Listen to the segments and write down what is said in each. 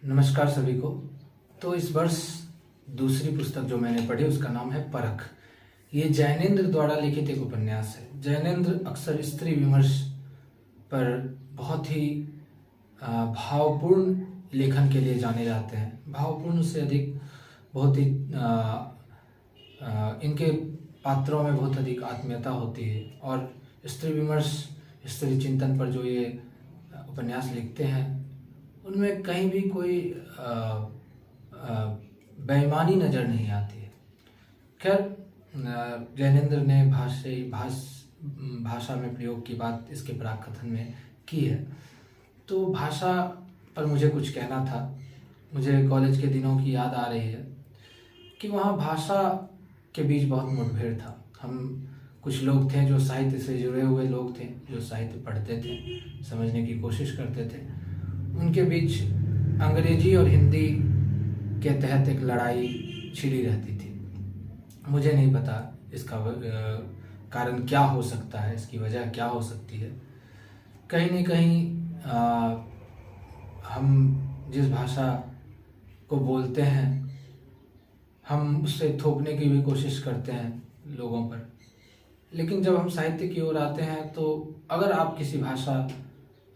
नमस्कार सभी को। तो इस वर्ष दूसरी पुस्तक जो मैंने पढ़ी उसका नाम है परख। ये जैनेंद्र द्वारा लिखित एक उपन्यास है। जैनेंद्र अक्सर स्त्री विमर्श पर बहुत ही भावपूर्ण लेखन के लिए जाने जाते हैं। भावपूर्ण से अधिक बहुत ही इनके पात्रों में बहुत अधिक आत्मीयता होती है और स्त्री विमर्श, स्त्री चिंतन पर जो ये उपन्यास लिखते हैं उनमें कहीं भी कोई बेईमानी नज़र नहीं आती है। खैर, जैनेंद्र ने भाषा में प्रयोग की बात इसके प्राक कथन में की है। तो भाषा पर मुझे कुछ कहना था। मुझे कॉलेज के दिनों की याद आ रही है कि वहाँ भाषा के बीच बहुत मुठभेड़ था। हम कुछ लोग थे जो साहित्य से जुड़े हुए लोग थे, जो साहित्य पढ़ते थे, समझने की कोशिश करते थे। उनके बीच अंग्रेजी और हिंदी के तहत एक लड़ाई छिड़ी रहती थी। मुझे नहीं पता इसका कारण क्या हो सकता है, इसकी वजह क्या हो सकती है। कहीं न कहीं हम जिस भाषा को बोलते हैं हम उससे थोपने की भी कोशिश करते हैं लोगों पर। लेकिन जब हम साहित्य की ओर आते हैं तो अगर आप किसी भाषा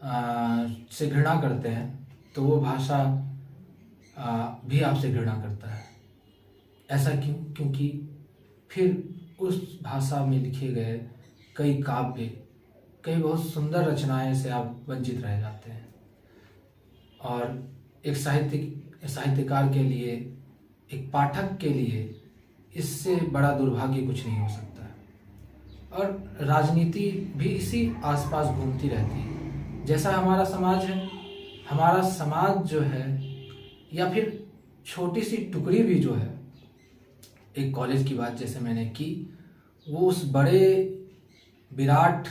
से घृणा करते हैं तो वो भाषा भी आपसे घृणा करता है। ऐसा क्यों? क्योंकि फिर उस भाषा में लिखे गए कई काव्य, कई बहुत सुंदर रचनाएं से आप वंचित रह जाते हैं। और एक साहित्यकार के लिए, एक पाठक के लिए इससे बड़ा दुर्भाग्य कुछ नहीं हो सकता है। और राजनीति भी इसी आसपास घूमती रहती है। जैसा हमारा समाज है, हमारा समाज जो है, या फिर छोटी सी टुकड़ी भी जो है, एक कॉलेज की बात जैसे मैंने की, वो उस बड़े विराट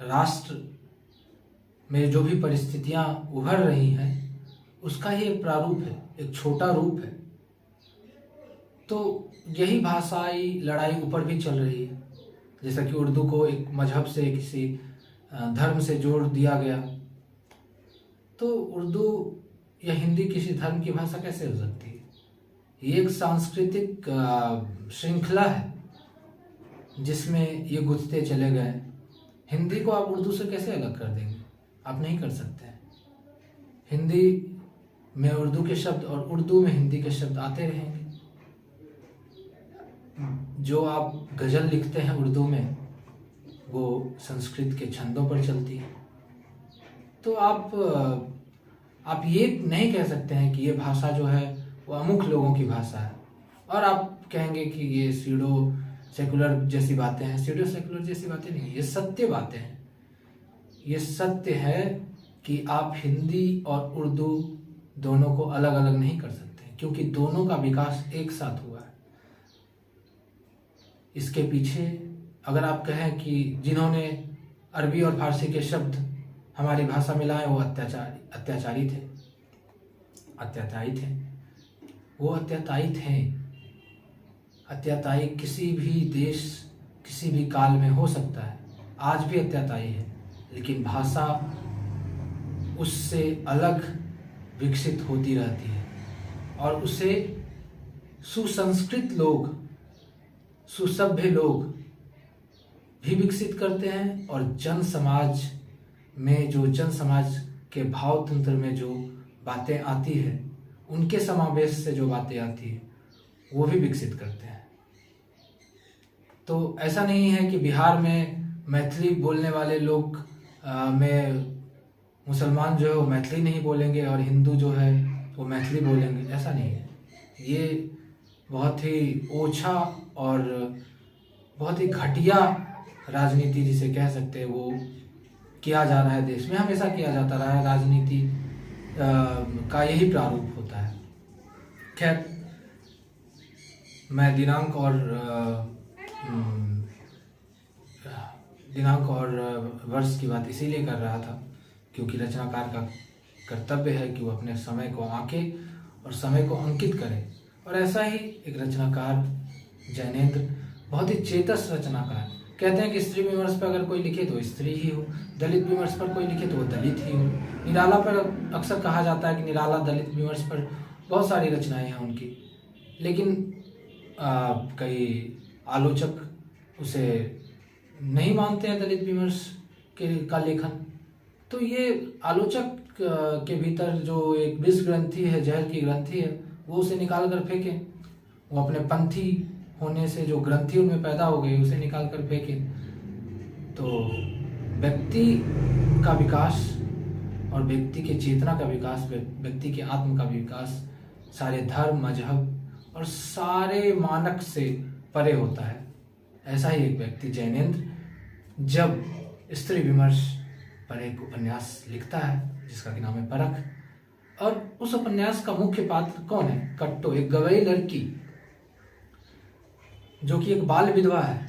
राष्ट्र में जो भी परिस्थितियां उभर रही हैं उसका ही एक प्रारूप है, एक छोटा रूप है। तो यही भाषाई लड़ाई ऊपर भी चल रही है। जैसा कि उर्दू को एक मजहब से, किसी धर्म से जोड़ दिया गया, तो उर्दू या हिंदी किसी धर्म की भाषा कैसे हो सकती है? ये एक सांस्कृतिक श्रृंखला है जिसमें ये गुथते चले गए। हिंदी को आप उर्दू से कैसे अलग कर देंगे? आप नहीं कर सकते हैं। हिंदी में उर्दू के शब्द और उर्दू में हिंदी के शब्द आते रहेंगे। जो आप गज़ल लिखते हैं उर्दू में, वो संस्कृत के छंदों पर चलती है। तो आप ये नहीं कह सकते हैं कि ये भाषा जो है वो अमुक लोगों की भाषा है और आप कहेंगे कि ये सीडो सेकुलर जैसी बातें हैं। सीडो सेकुलर जैसी बातें नहीं, ये सत्य बातें हैं। ये सत्य है कि आप हिंदी और उर्दू दोनों को अलग अलग नहीं कर सकते, क्योंकि दोनों का विकास एक साथ हुआ है। इसके पीछे अगर आप कहें कि जिन्होंने अरबी और फारसी के शब्द हमारी भाषा में लाए वो अत्याचारी थे, वो अत्याचारित हैं। अत्याचारी किसी भी देश, किसी भी काल में हो सकता है, आज भी अत्याचारी है, लेकिन भाषा उससे अलग विकसित होती रहती है और उसे सुसंस्कृत लोग, सुसभ्य लोग भी विकसित करते हैं। और जन समाज में, जो जन समाज के भाव तंत्र में जो बातें आती है, उनके समावेश से जो बातें आती है, वो भी विकसित करते हैं। तो ऐसा नहीं है कि बिहार में मैथिली बोलने वाले लोग में मुसलमान जो है वो मैथिली नहीं बोलेंगे और हिंदू जो है वो मैथिली बोलेंगे, ऐसा नहीं है। ये बहुत ही ओछा और बहुत ही घटिया राजनीति जिसे कह सकते हैं वो किया जा रहा है देश में। हमेशा किया जाता रहा है। राजनीति का यही प्रारूप होता है। खैर, मैं दिनांक और वर्ष की बात इसीलिए कर रहा था क्योंकि रचनाकार का कर्तव्य है कि वो अपने समय को आंके और समय को अंकित करे। और ऐसा ही एक रचनाकार जैनेंद्र बहुत ही चेतस रचनाकार, कहते हैं कि स्त्री विमर्श पर अगर कोई लिखे तो स्त्री ही हो, दलित विमर्श पर कोई लिखे तो वो दलित ही हो। निराला पर अक्सर कहा जाता है कि निराला दलित विमर्श पर बहुत सारी रचनाएं हैं उनकी, लेकिन कई आलोचक उसे नहीं मानते हैं दलित विमर्श का लेखन। तो ये आलोचक के भीतर जो एक विष ग्रंथि है, जहर की ग्रंथि है, वो उसे निकाल कर फेंके। वो अपने पंथी होने से जो ग्रंथि उनमें पैदा हो गई उसे निकाल कर फेंके। तो व्यक्ति का विकास और व्यक्ति के चेतना का विकास, व्यक्ति के आत्म का विकास सारे धर्म, मजहब और सारे मानक से परे होता है। ऐसा ही एक व्यक्ति जैनेंद्र जब स्त्री विमर्श पर एक उपन्यास लिखता है जिसका कि नाम है परख, और उस उपन्यास का मुख्य पात्र कौन है? कट्टो, एक गवई लड़की जो कि एक बाल विधवा है।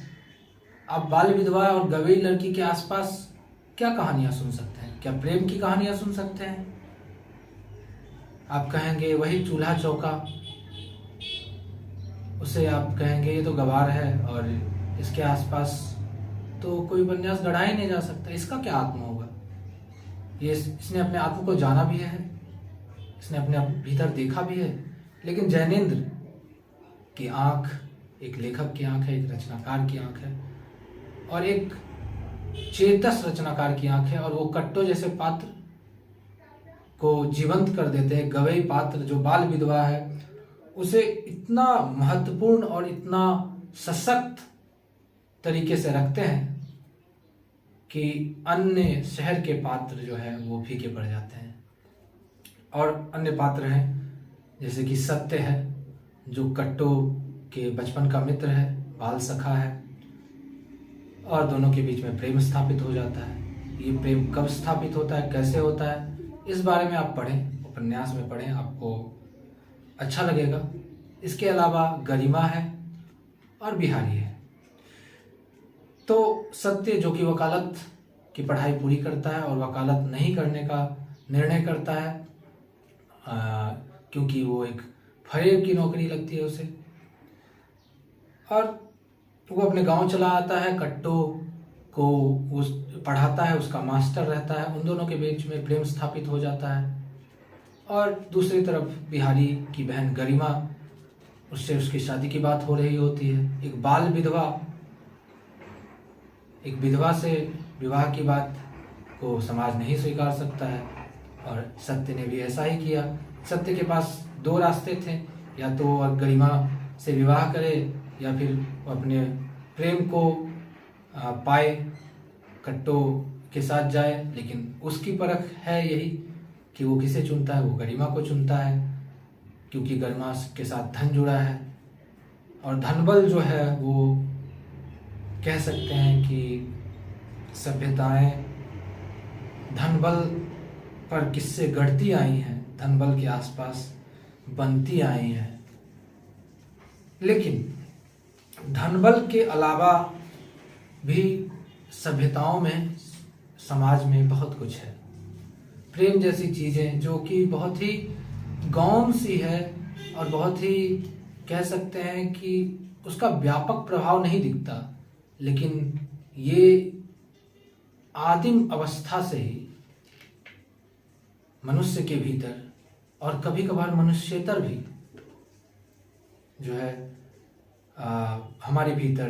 आप बाल विधवा और गवई लड़की के आसपास क्या कहानियां सुन सकते हैं? क्या प्रेम की कहानियां सुन सकते हैं? आप कहेंगे वही चूल्हा चौका, उसे आप कहेंगे ये तो गवार है और इसके आसपास तो कोई उपन्यास गढ़ा ही नहीं जा सकता। इसका क्या आत्मा होगा? इसने अपने आत्मा को जाना भी है, इसने अपने भीतर देखा भी है। लेकिन जैनेंद्र की आंख एक लेखक की आंख है, एक रचनाकार की आंख है और एक चेतस रचनाकार की आंख है, और वो कट्टो जैसे पात्र को जीवंत कर देते हैं। गवई पात्र जो बाल विधवा है उसे इतना महत्वपूर्ण और इतना सशक्त तरीके से रखते हैं कि अन्य शहर के पात्र जो है वो फीके पड़ जाते हैं। और अन्य पात्र हैं जैसे कि सत्य है जो कट्टो के बचपन का मित्र है, बाल सखा है, और दोनों के बीच में प्रेम स्थापित हो जाता है। ये प्रेम कब स्थापित होता है, कैसे होता है, इस बारे में आप पढ़ें, उपन्यास में पढ़ें, आपको अच्छा लगेगा। इसके अलावा गरिमा है और बिहारी है। तो सत्य जो कि वकालत की पढ़ाई पूरी करता है और वकालत नहीं करने का निर्णय करता है क्योंकि वो एक फरेब की नौकरी लगती है उसे, और वो अपने गांव चला आता है। कट्टो को उस पढ़ाता है, उसका मास्टर रहता है। उन दोनों के बीच में प्रेम स्थापित हो जाता है। और दूसरी तरफ बिहारी की बहन गरिमा, उससे उसकी शादी की बात हो रही होती है। एक बाल विधवा, एक विधवा से विवाह की बात को समाज नहीं स्वीकार सकता है, और सत्य ने भी ऐसा ही किया। सत्य के पास दो रास्ते थे, या तो वह गरिमा से विवाह करे या फिर अपने प्रेम को पाए, कट्टो के साथ जाए। लेकिन उसकी परख है यही कि वो किसे चुनता है, वो गरिमा को चुनता है, क्योंकि गरिमा के साथ धन जुड़ा है। और धनबल जो है वो कह सकते हैं कि सभ्यताएं धनबल पर किससे गढ़ती आई हैं, धनबल के आसपास बनती आई हैं। लेकिन धनबल के अलावा भी सभ्यताओं में, समाज में बहुत कुछ है। प्रेम जैसी चीज़ें जो कि बहुत ही गौण सी है और बहुत ही कह सकते हैं कि उसका व्यापक प्रभाव नहीं दिखता, लेकिन ये आदिम अवस्था से ही मनुष्य के भीतर और कभी कभार मनुष्येतर भी जो है हमारे भीतर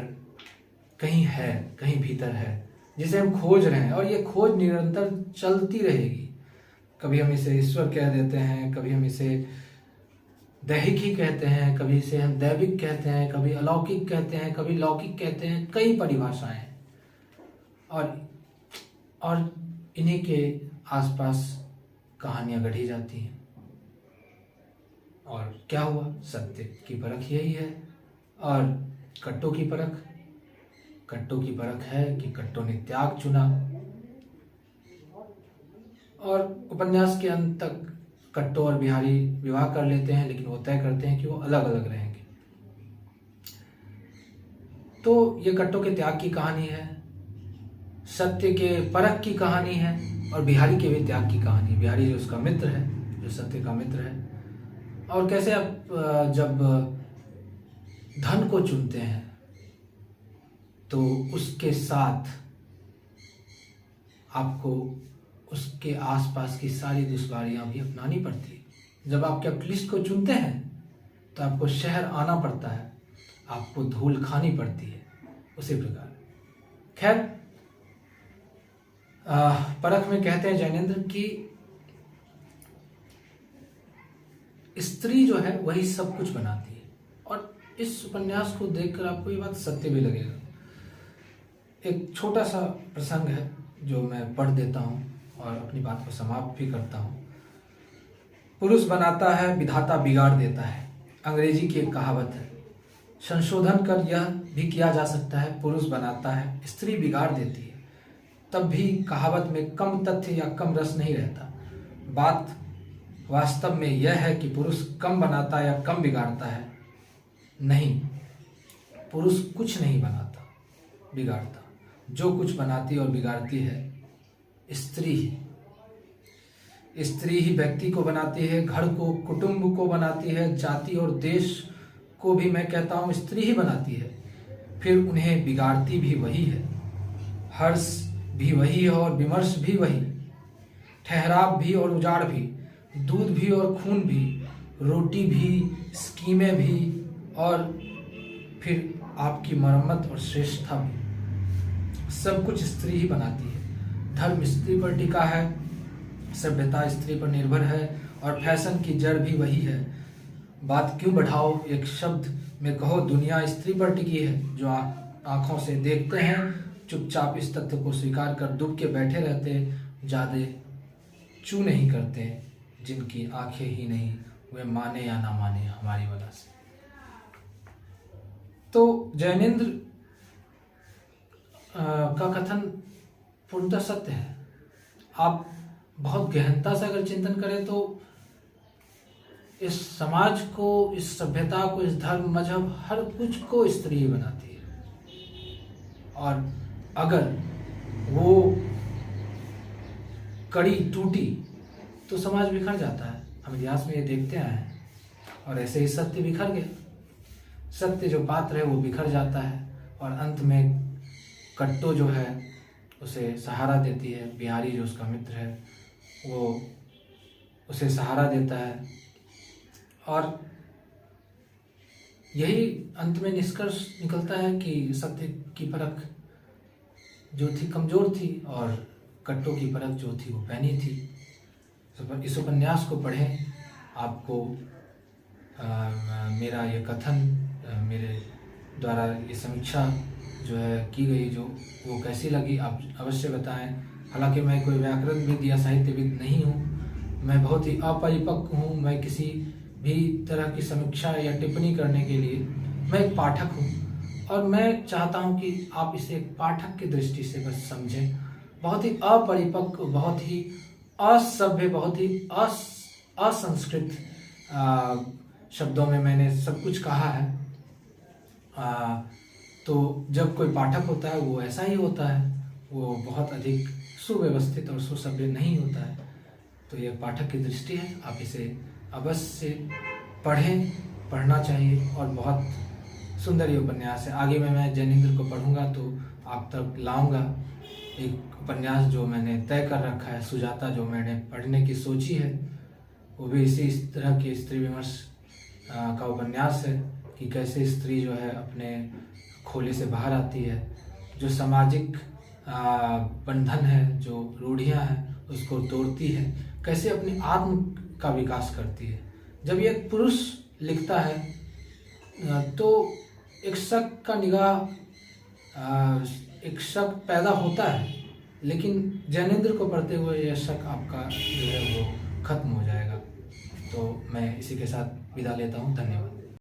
कहीं है, कहीं भीतर है, जिसे हम खोज रहे हैं। और ये खोज निरंतर चलती रहेगी। कभी हम इसे ईश्वर कह देते हैं, कभी हम इसे दैहिकी कहते हैं, कभी इसे हम दैविक कहते हैं, कभी अलौकिक कहते हैं, कभी लौकिक कहते हैं। कई परिभाषाएं हैं और इन्हीं के आसपास कहानियां गढ़ी जाती हैं। और क्या हुआ? सत्य की परख यही है। और कट्टो की परख है कि कट्टो ने त्याग चुना, और उपन्यास के अंत तक कट्टो और बिहारी विवाह कर लेते हैं, लेकिन वो तय करते हैं कि वो अलग अलग रहेंगे। तो ये कट्टो के त्याग की कहानी है, सत्य के परख की कहानी है, और बिहारी के भी त्याग की कहानी। बिहारी जो उसका मित्र है, जो सत्य का मित्र है, और कैसे आप जब धन को चुनते हैं तो उसके साथ आपको उसके आसपास की सारी दुश्वारियां भी अपनानी पड़ती है। जब आप कैपिटलिस्ट को चुनते हैं तो आपको शहर आना पड़ता है, आपको धूल खानी पड़ती है। उसी प्रकार खैर परख में कहते हैं जैनेंद्र कि स्त्री जो है वही सब कुछ बनाती है। और इस उपन्यास को देखकर आपको ये बात सत्य भी लगेगा। एक छोटा सा प्रसंग है जो मैं पढ़ देता हूँ और अपनी बात को समाप्त भी करता हूँ। पुरुष बनाता है, विधाता बिगाड़ देता है। अंग्रेजी की एक कहावत है। संशोधन कर यह भी किया जा सकता है, पुरुष बनाता है, स्त्री बिगाड़ देती है। तब भी कहावत में कम तथ्य या कम रस नहीं रहता। बात वास्तव में यह है कि पुरुष कम बनाता या कम बिगाड़ता है। नहीं, पुरुष कुछ नहीं बनाता बिगाड़ता। जो कुछ बनाती और बिगाड़ती है स्त्री ही। स्त्री ही व्यक्ति को बनाती है, घर को, कुटुंब को बनाती है, जाति और देश को भी मैं कहता हूँ स्त्री ही बनाती है। फिर उन्हें बिगाड़ती भी वही है। हर्ष भी वही है और विमर्श भी वही, ठहराव भी और उजाड़ भी, दूध भी और खून भी, रोटी भी, स्कीमें भी और फिर आपकी मरम्मत और श्रेष्ठता भी। सब कुछ स्त्री ही बनाती है। धर्म स्त्री पर टिका है, सभ्यता स्त्री पर निर्भर है और फैशन की जड़ भी वही है। बात क्यों बढ़ाओ, एक शब्द में कहो, दुनिया स्त्री पर टिकी है। जो आंखों से देखते हैं चुपचाप इस तथ्य को स्वीकार कर दुब के बैठे रहते, ज्यादा चू नहीं करते। जिनकी आंखें ही नहीं, वे माने या ना माने हमारी वजह से। तो जैनेंद्र का कथन पूर्णतः सत्य है। आप बहुत गहनता से अगर चिंतन करें तो इस समाज को, इस सभ्यता को, इस धर्म, मजहब, हर कुछ को स्त्री ही बनाती है। और अगर वो कड़ी टूटी तो समाज बिखर जाता है। हम इतिहास में ये देखते आए हैं और ऐसे ही सत्य बिखर गया। सत्य जो पात्र है वो बिखर जाता है और अंत में कट्टो जो है उसे सहारा देती है। बिहारी जो उसका मित्र है वो उसे सहारा देता है और यही अंत में निष्कर्ष निकलता है कि सत्य की परख जो थी कमजोर थी और कट्टो की परख जो थी वो पैनी थी। इस उपन्यास को पढ़ें। आपको मेरा ये कथन, मेरे द्वारा ये समीक्षा जो है की गई जो वो कैसी लगी आप अवश्य बताएं। हालांकि मैं कोई व्याकरणविद या साहित्यविद नहीं हूँ, मैं बहुत ही अपरिपक्व हूँ। मैं किसी भी तरह की समीक्षा या टिप्पणी करने के लिए मैं एक पाठक हूँ और मैं चाहता हूँ कि आप इसे एक पाठक की दृष्टि से बस समझें। बहुत ही अपरिपक्व, बहुत ही असभ्य, बहुत ही असंस्कृत शब्दों में मैंने सब कुछ कहा है। तो जब कोई पाठक होता है वो ऐसा ही होता है, वो बहुत अधिक सुव्यवस्थित और सुसभ्य नहीं होता है। तो यह पाठक की दृष्टि है, आप इसे अवश्य पढ़ें, पढ़ना चाहिए और बहुत सुंदर ये उपन्यास है। आगे मैं जैनेंद्र को पढ़ूंगा तो आप तक लाऊंगा एक उपन्यास जो मैंने तय कर रखा है, सुजाता, जो मैंने पढ़ने की सोची है। वो भी इस तरह के स्त्री विमर्श का उपन्यास है कि कैसे स्त्री जो है अपने खोले से बाहर आती है, जो सामाजिक बंधन है, जो रूढ़ियां हैं उसको तोड़ती है, कैसे अपनी आत्म का विकास करती है। जब ये एक पुरुष लिखता है तो एक शक का निगाह, एक शक पैदा होता है, लेकिन जैनेंद्र को पढ़ते हुए यह शक आपका जो है वो खत्म हो जाएगा। तो मैं इसी के साथ विदा लेता हूँ। धन्यवाद।